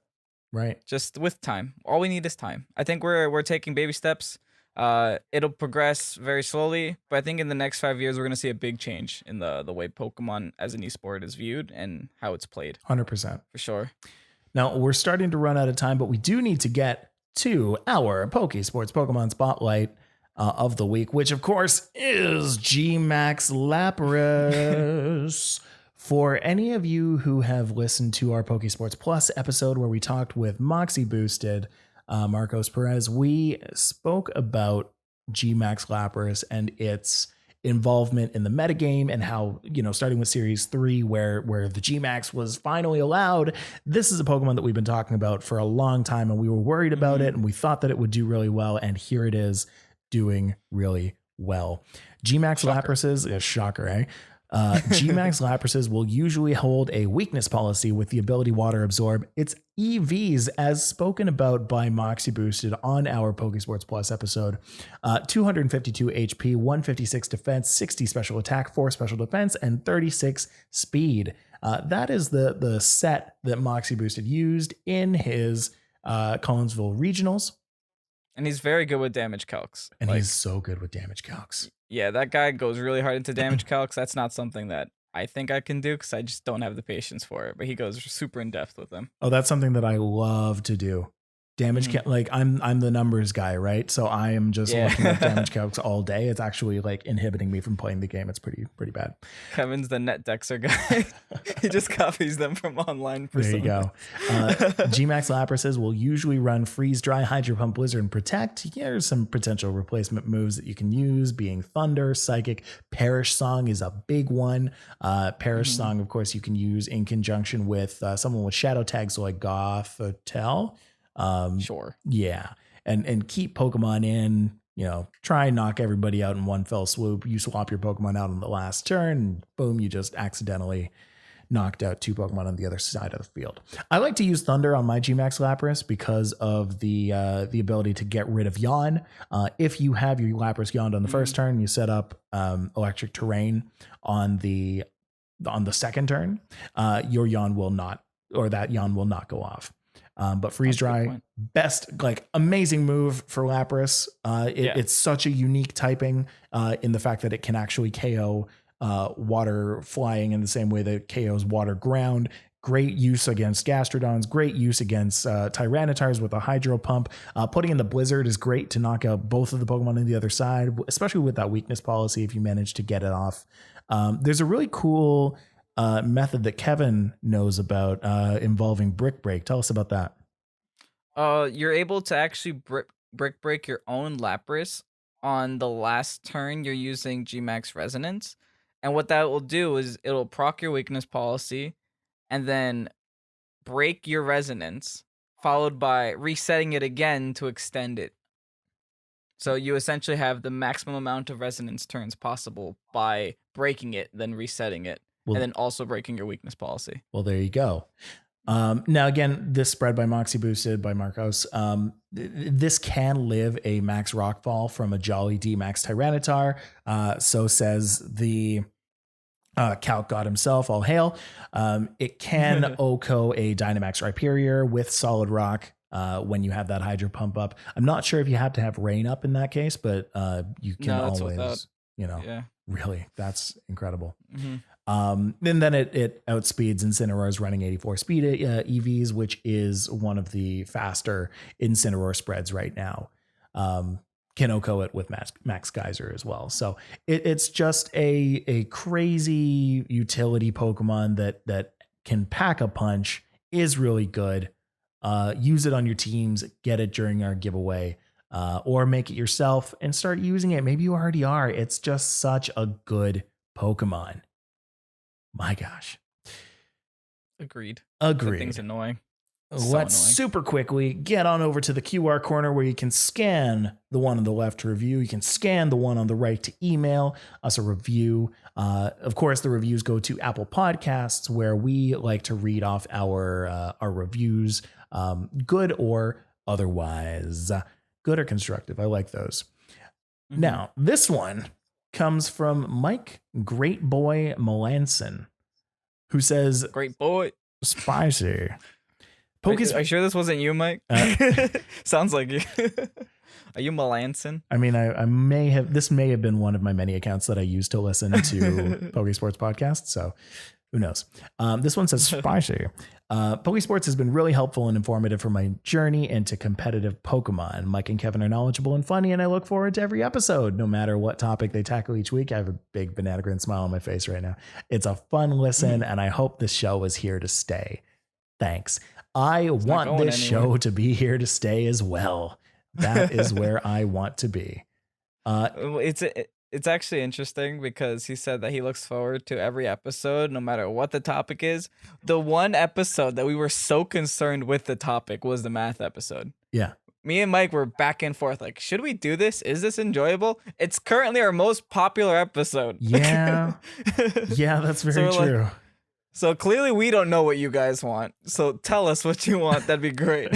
Right. Just with time. All we need is time. I think we're taking baby steps. It'll progress very slowly, but I think in the next 5 years we're gonna see a big change in the way Pokemon as an esport is viewed and how it's played. 100%. For sure. Now we're starting to run out of time, but we do need to get to our Pokésports Pokemon Spotlight of the week, which of course is Max Lapras. For any of you who have listened to our Pokésports Plus episode where we talked with Moxie Boosted Marcos Perez, we spoke about Max Lapras and its involvement in the metagame, and how, starting with Series 3, where the Gmax was finally allowed. This is a Pokemon that we've been talking about for a long time, and we were worried about it, and we thought that it would do really well, and here it is doing really well. Max Lapras's, shocker, eh? Max Lapras's will usually hold a weakness policy with the ability Water Absorb. Its EVs, as spoken about by Moxie Boosted on our Pokésports Plus episode, 252 HP, 156 defense, 60 special attack, 4 special defense, and 36 speed. That is the set that Moxie Boosted used in his Collinsville regionals. And he's very good with damage calcs. And he's so good with damage calcs. Yeah, that guy goes really hard into damage calcs. That's not something that I think I can do because I just don't have the patience for it. But he goes super in depth with them. Oh, that's something that I love to do. Damage like I'm the numbers guy, right? So I am just looking at damage calcs all day. It's actually like inhibiting me from playing the game. It's pretty bad. Kevin's the net dexer guy. He just copies them from online. There you go. Max Lapras's will usually run Freeze Dry, Hydro Pump, Blizzard, and Protect. Here's some potential replacement moves that you can use, being Thunder, Psychic. Perish Song is a big one. Perish Song, of course, you can use in conjunction with someone with Shadow tags like Gothitelle. Sure. Yeah. And keep Pokemon in, try and knock everybody out in one fell swoop. You swap your Pokemon out on the last turn, and boom, you just accidentally knocked out 2 Pokemon on the other side of the field. I like to use Thunder on my Max Lapras because of the ability to get rid of Yawn. If you have your Lapras yawned on the first turn, you set up Electric Terrain on the second turn, your Yawn will not, or that Yawn will not go off. But Freeze Dry, best, like amazing move for Lapras. It's such a unique typing in the fact that it can actually KO water flying in the same way that KOs water ground. Great use against Gastrodons, great use against Tyrannitars with a Hydro Pump. Putting in the Blizzard is great to knock out both of the Pokemon on the other side, especially with that weakness policy if you manage to get it off. There's a really cool method that Kevin knows about involving Brick Break. Tell us about that. You're able to actually brick break your own Lapras on the last turn you're using Gmax Resonance. And what that will do is it'll proc your weakness policy and then break your resonance, followed by resetting it again to extend it. So you essentially have the maximum amount of resonance turns possible by breaking it, then resetting it, and then also breaking your weakness policy. Well, there you go. Now, again, this spread by Moxie boosted by Marcos. This can live a max Rockfall from a Jolly D Max Tyranitar. So says the Calc God himself, all hail. It can OHKO a Dynamax Rhyperior with Solid Rock when you have that Hydro Pump up. I'm not sure if you have to have Rain up in that case, but you can always, really, that's incredible. And then it outspeeds Incineroar's running 84 speed EVs, which is one of the faster Incineroar spreads right now. Can OHKO it with Max Geyser as well. So it's just a crazy utility Pokemon that can pack a punch, is really good. Use it on your teams, get it during our giveaway, or make it yourself and start using it. Maybe you already are. It's just such a good Pokemon. My gosh. Agreed. That thing's annoying. Let's super quickly get on over to the QR corner where you can scan the one on the left to review. You can scan the one on the right to email us a review. Of course, the reviews go to Apple Podcasts, where we like to read off our reviews, good or otherwise. Good or constructive. I like those. Now, this one comes from Mike Great Boy Melanson, who says, "Great boy, spicy." Are you sure this wasn't you, Mike? Sounds like you. Are you Melanson? I mean, I may have. This may have been one of my many accounts that I used to listen to Pokésports podcasts. So who knows? This one says, "Spicy." Pokésports has been really helpful and informative for my journey into competitive Pokemon. Mike and Kevin are knowledgeable and funny, and I look forward to every episode, no matter what topic they tackle each week. I have a big banana grin smile on my face right now. It's a fun listen, and I hope this show is here to stay. Thanks. I want this show to be here to stay as well. That is where I want to be. It's actually interesting because he said that he looks forward to every episode, no matter what the topic is. The one episode that we were so concerned with the topic was the math episode. Yeah. Me and Mike were back and forth like, should we do this? Is this enjoyable? It's currently our most popular episode. Yeah. Yeah, that's very true. So clearly we don't know what you guys want. So tell us what you want. That'd be great.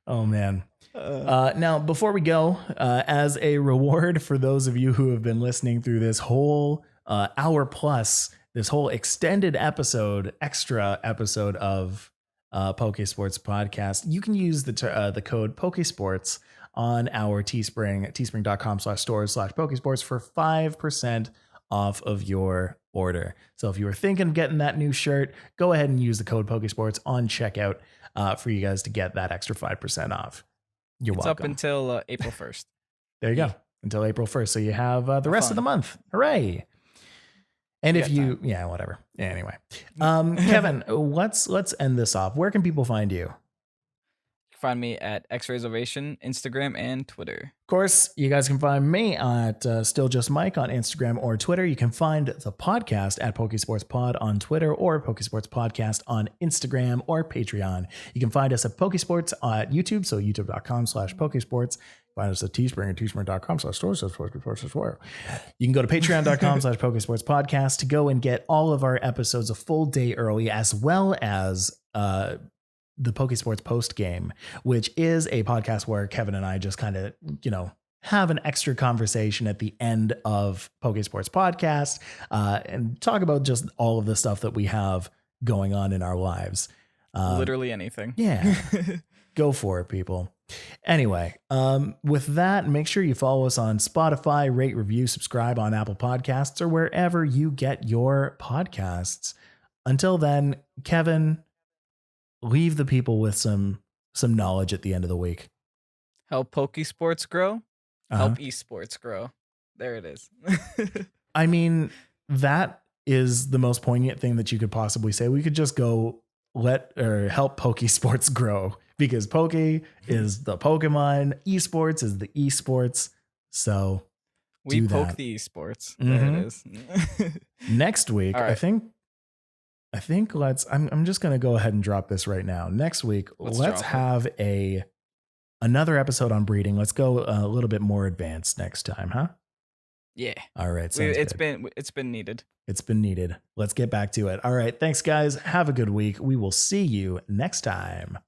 Oh, man. Now, before we go, as a reward for those of you who have been listening through this whole hour plus, this whole extended extra episode of Pokésports podcast, you can use the code Pokésports on our Teespring, teespring.com/stores/Pokésports for 5% off of your order. So if you were thinking of getting that new shirt, go ahead and use the code Pokésports on checkout for you guys to get that extra 5% off. You're welcome. It's up until April 1st. There you go. Until April 1st. So you have the rest of the month. Hooray. And if you, whatever. Anyway, Kevin, let's end this off. Where can people find you? You can find me at XRaysOvation, Instagram, and Twitter. Of course, you guys can find me at StillJustMike on Instagram or Twitter. You can find the podcast at Pokésports Pod on Twitter or Pokésports Podcast on Instagram or Patreon. You can find us at Pokésports at YouTube, so youtube.com/Pokésports. Find us at Teespring at teespring.com/stores/Pokésports. You can go to patreon.com/Pokésports Podcast to go and get all of our episodes a full day early, as well as the Pokésports post game, which is a podcast where Kevin and I just kind of, have an extra conversation at the end of Pokésports podcast and talk about just all of the stuff that we have going on in our lives. Literally anything. Yeah. Go for it, people. Anyway, with that, make sure you follow us on Spotify, rate, review, subscribe on Apple Podcasts or wherever you get your podcasts. Until then, Kevin, leave the people with some knowledge at the end of the week. Help Pokésports grow. Uh-huh. Help esports grow. There it is. I mean, that is the most poignant thing that you could possibly say. We could just go help Pokésports grow, because Poke is the Pokemon, esports is the esports. So we poke that. the esports. Mm-hmm. There it is. Next week, right. I think I'm just going to go ahead and drop this right now. Next week, let's have another episode on breeding. Let's go a little bit more advanced next time, huh? Yeah. All right. It's been needed. It's been needed. Let's get back to it. All right. Thanks, guys. Have a good week. We will see you next time.